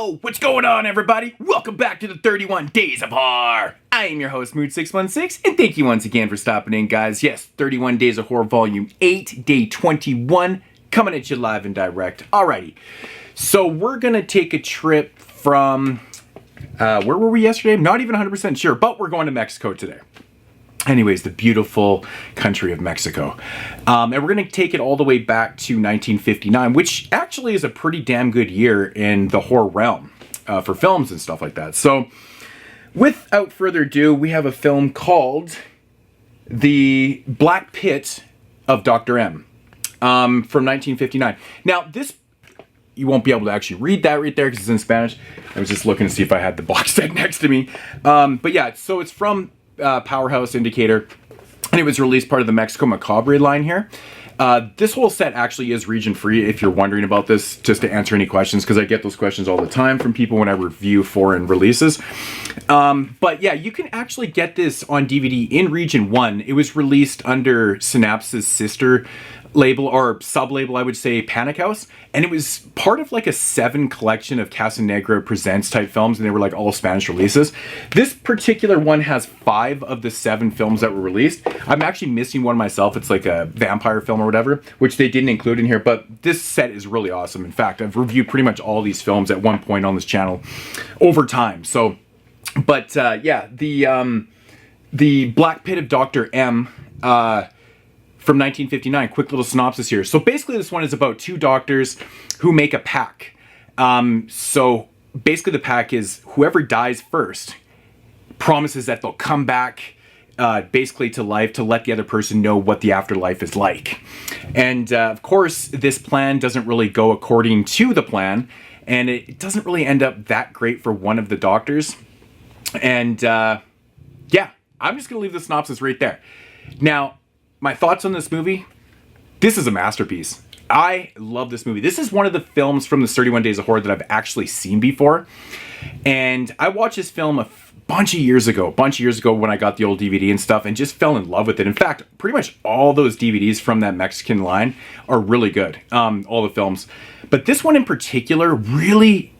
Yo, what's going on, everybody? Welcome back to the 31 Days of Horror. I am your host, Mood616, and thank you once again for stopping in, guys. Yes, 31 Days of Horror Volume 8, Day 21, coming at you live and direct. Alrighty, so we're gonna take a trip from, where were we yesterday? I'm not even 100% sure, but we're going to Mexico today. Anyways, the beautiful country of Mexico. And we're going to take it all the way back to 1959, which actually is a pretty damn good year in the horror realm for films and stuff like that. So, without further ado, we have a film called The Black Pit of Dr. M from 1959. Now, this, you won't be able to actually read that right there because it's in Spanish. I was just looking to see if I had the box set next to me. But yeah, so it's from Powerhouse Indicator, and it was released part of the Mexico Macabre line here. This whole set actually is region free if you're wondering about this, just to answer any questions, because I get those questions all the time from people when I review foreign releases. But yeah, you can actually get this on DVD in region 1. It was released under Synapse's sister label, or sub-label, I would say, Panic House, and it was part of like a 7 collection of Casanegra Presents type films, and they were like all Spanish releases. This particular one has 5 of the 7 films that were released. I'm actually missing one myself. It's like a vampire film or whatever, which they didn't include in here, but this set is really awesome. In fact, I've reviewed pretty much all these films at one point on this channel over time. So, but yeah, the Black Pit of Dr. M, from 1959, quick little synopsis here. So basically this one is about 2 doctors who make a pact. So basically the pact is whoever dies first promises that they'll come back basically to life to let the other person know what the afterlife is like. And of course, this plan doesn't really go according to the plan, and it doesn't really end up that great for one of the doctors. And yeah, I'm just gonna leave the synopsis right there. Now, my thoughts on this movie, this is a masterpiece. I love this movie. This is one of the films from the 31 Days of Horror that I've actually seen before. And I watched this film a bunch of years ago when I got the old DVD and stuff, and just fell in love with it. In fact, pretty much all those DVDs from that Mexican line are really good, all the films. But this one in particular really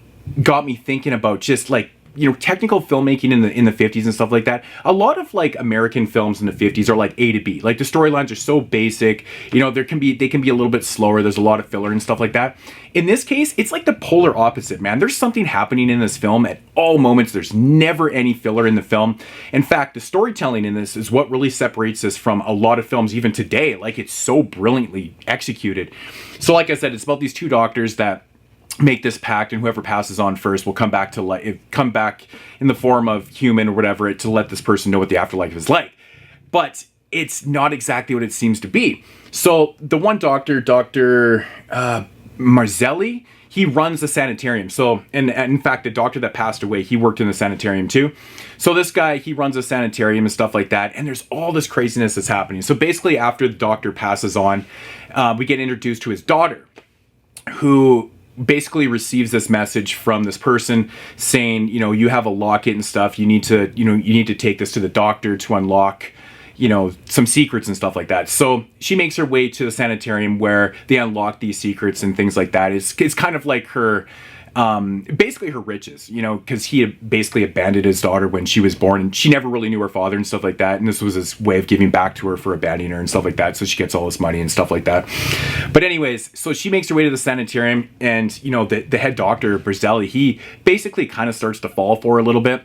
got me thinking about just like, you know, technical filmmaking in the 50s and stuff like that. A lot of like American films in the 50s are like A to B. Like the storylines are so basic, you know, they can be a little bit slower. There's a lot of filler and stuff like that. In this case, it's like the polar opposite, man. There's something happening in this film at all moments. There's never any filler in the film. In fact, the storytelling in this is what really separates this from a lot of films even today. Like, it's so brilliantly executed. So like I said, it's about these 2 doctors that make this pact, and whoever passes on first will come back to life, come back in the form of human or whatever, to let this person know what the afterlife is like. But it's not exactly what it seems to be. So the one doctor, Dr. Marzelli, he runs the sanitarium. So, and in fact, the doctor that passed away, he worked in the sanitarium too. So this guy, he runs a sanitarium and stuff like that, and there's all this craziness that's happening. So basically, after the doctor passes on, we get introduced to his daughter, who basically receives this message from this person saying, you know, you have a locket and stuff. You need to take this to the doctor to unlock, you know, some secrets and stuff like that. So she makes her way to the sanitarium where they unlock these secrets and things like that. It's kind of like her, basically her riches, you know, because he had basically abandoned his daughter when she was born, and she never really knew her father and stuff like that. And this was his way of giving back to her for abandoning her and stuff like that. So she gets all this money and stuff like that. But anyways, so she makes her way to the sanitarium, and, you know, the head doctor, Brazzelli, he basically kind of starts to fall for her a little bit.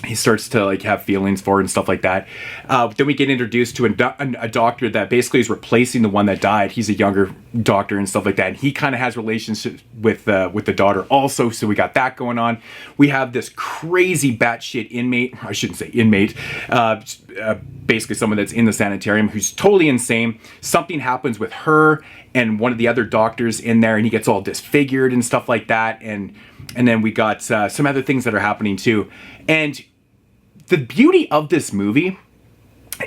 He starts to like have feelings for her and stuff like that. Then we get introduced to a doctor that basically is replacing the one that died. He's a younger doctor and stuff like that. And he kind of has relationships with the daughter also. So we got that going on. We have this crazy batshit inmate. I shouldn't say inmate. Basically someone that's in the sanitarium who's totally insane. Something happens with her and one of the other doctors in there, and he gets all disfigured and stuff like that. And then we got some other things that are happening too. And the beauty of this movie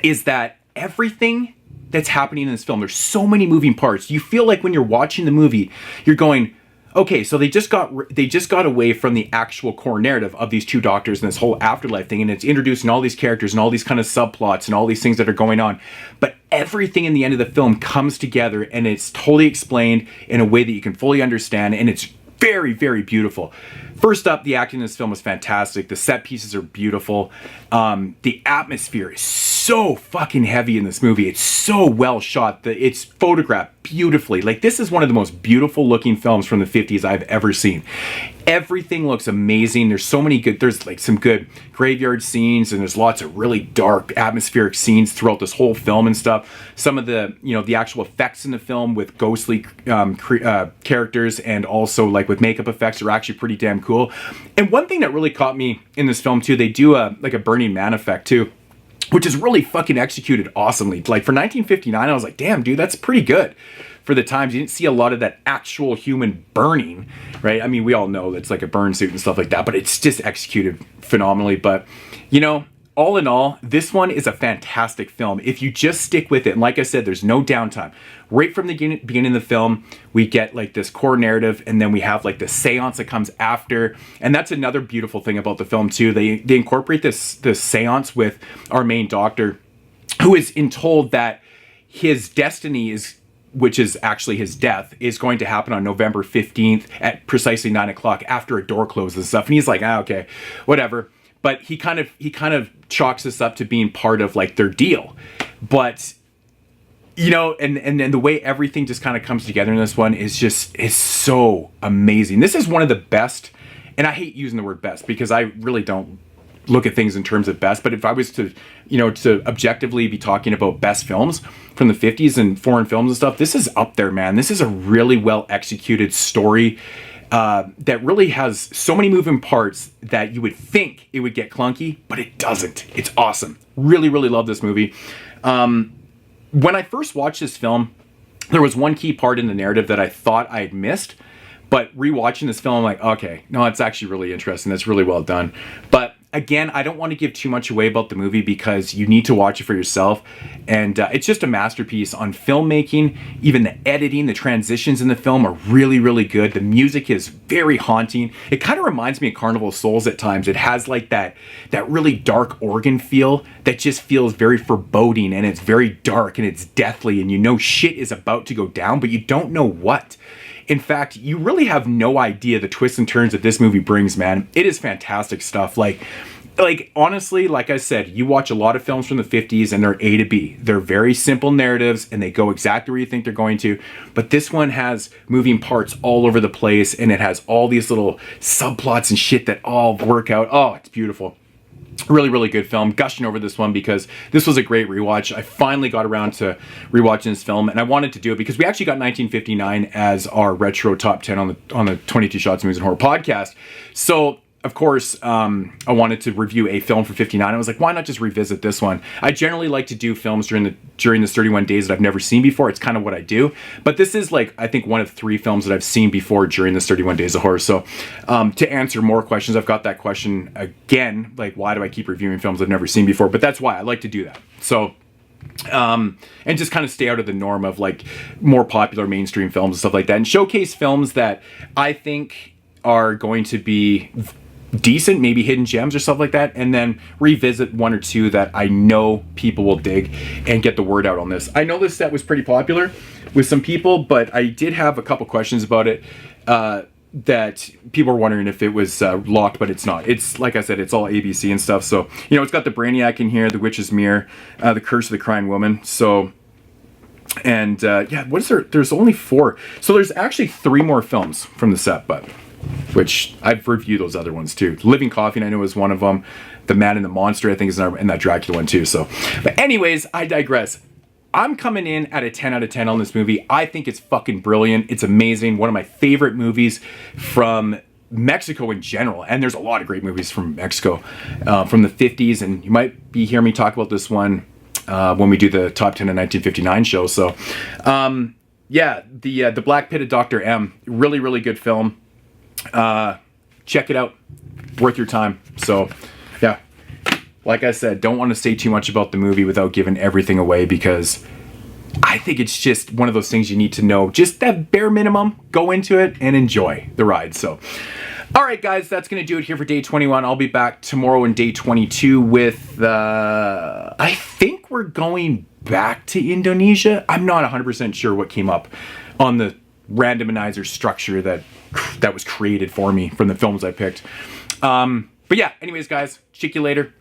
is that everything that's happening in this film, there's so many moving parts. You feel like when you're watching the movie, you're going, okay, so they just got away from the actual core narrative of these 2 doctors and this whole afterlife thing, and it's introducing all these characters and all these kind of subplots and all these things that are going on. But everything in the end of the film comes together, and it's totally explained in a way that you can fully understand, and it's very, very beautiful. First up, the acting in this film is fantastic. The set pieces are beautiful. The atmosphere is so fucking heavy in this movie. It's so well shot. It's photographed beautifully. Like, this is one of the most beautiful looking films from the 50s I've ever seen. Everything looks amazing. There's so many good, there's like some good graveyard scenes, and there's lots of really dark atmospheric scenes throughout this whole film and stuff. Some of the, you know, the actual effects in the film with ghostly characters and also like with makeup effects are actually pretty damn cool. And one thing that really caught me in this film too, they do like a Burning Man effect too, which is really fucking executed awesomely. Like for 1959, I was like, damn, dude, that's pretty good. For the times, you didn't see a lot of that actual human burning, right? I mean, we all know that's like a burn suit and stuff like that, but it's just executed phenomenally. But, you know, all in all, this one is a fantastic film. If you just stick with it, and like I said, there's no downtime. Right from the beginning of the film, we get like this core narrative, and then we have like the seance that comes after. And that's another beautiful thing about the film too. They incorporate this seance with our main doctor, who is told that his destiny is, which is actually his death, is going to happen on November 15th at precisely 9 o'clock after a door closes and stuff. And he's like, okay, whatever. But he kind of chalks this up to being part of like their deal. But, you know, and the way everything just kind of comes together in this one is so amazing. This is one of the best, and I hate using the word best because I really don't look at things in terms of best, but if I was to, you know, to objectively be talking about best films from the 50s and foreign films and stuff, this is up there, man. This is a really well executed story that really has so many moving parts that you would think it would get clunky, but it doesn't. It's awesome. Really, really love this movie. When I first watched this film, there was one key part in the narrative that I thought I had missed, but rewatching this film, I'm like, okay, no, it's actually really interesting. It's really well done. But again, I don't want to give too much away about the movie because you need to watch it for yourself. And it's just a masterpiece on filmmaking. Even the editing, the transitions in the film are really, really good. The music is very haunting. It kind of reminds me of Carnival of Souls at times. It has like that really dark organ feel that just feels very foreboding, and it's very dark and it's deathly, and you know shit is about to go down, but you don't know what. In fact, you really have no idea the twists and turns that this movie brings, man. It is fantastic stuff. Like honestly, like I said, you watch a lot of films from the 50s and they're A to B. They're very simple narratives and they go exactly where you think they're going to. But this one has moving parts all over the place, and it has all these little subplots and shit that all work out. Oh, it's beautiful. Really, really good film. Gushing over this one because this was a great rewatch. I finally got around to rewatching this film, and I wanted to do it because we actually got 1959 as our retro top 10 on the 22 Shots Movies and Horror podcast. So of course, I wanted to review a film for 59. I was like, why not just revisit this one? I generally like to do films during this 31 days that I've never seen before. It's kind of what I do. But this is like, I think, one of 3 films that I've seen before during this 31 days of horror. So to answer more questions, I've got that question again, like, why do I keep reviewing films I've never seen before? But that's why I like to do that. So and just kind of stay out of the norm of like more popular mainstream films and stuff like that, and showcase films that I think are going to be decent, maybe hidden gems or stuff like that, and then revisit 1 or 2 that I know people will dig and get the word out on this. I know this set was pretty popular with some people, but I did have a couple questions about it that people were wondering if it was locked, but it's not. It's, like I said, it's all ABC and stuff. So, you know, it's got the Brainiac in here, the Witch's Mirror, the Curse of the Crying Woman. So, and yeah, what is there? There's only 4. So there's actually 3 more films from the set, but which I've reviewed those other ones too. Living Coffin, I know, is one of them. The Man and the Monster, I think, is in that Dracula one too. So, but anyways, I digress. I'm coming in at a 10 out of 10 on this movie. I think it's fucking brilliant. It's amazing. One of my favorite movies from Mexico in general. And there's a lot of great movies from Mexico from the 50s. And you might be hearing me talk about this one when we do the top 10 of 1959 show. So, yeah, the Black Pit of Dr. M. Really, really good film. Check it out. Worth your time. So, yeah. Like I said, don't want to say too much about the movie without giving everything away, because I think it's just one of those things you need to know. Just that bare minimum. Go into it and enjoy the ride. So, all right, guys, that's going to do it here for day 21. I'll be back tomorrow in day 22 with, I think we're going back to Indonesia. I'm not 100% sure what came up on the randomizer structure that created for me from the films I picked. But yeah, anyways, guys, check you later.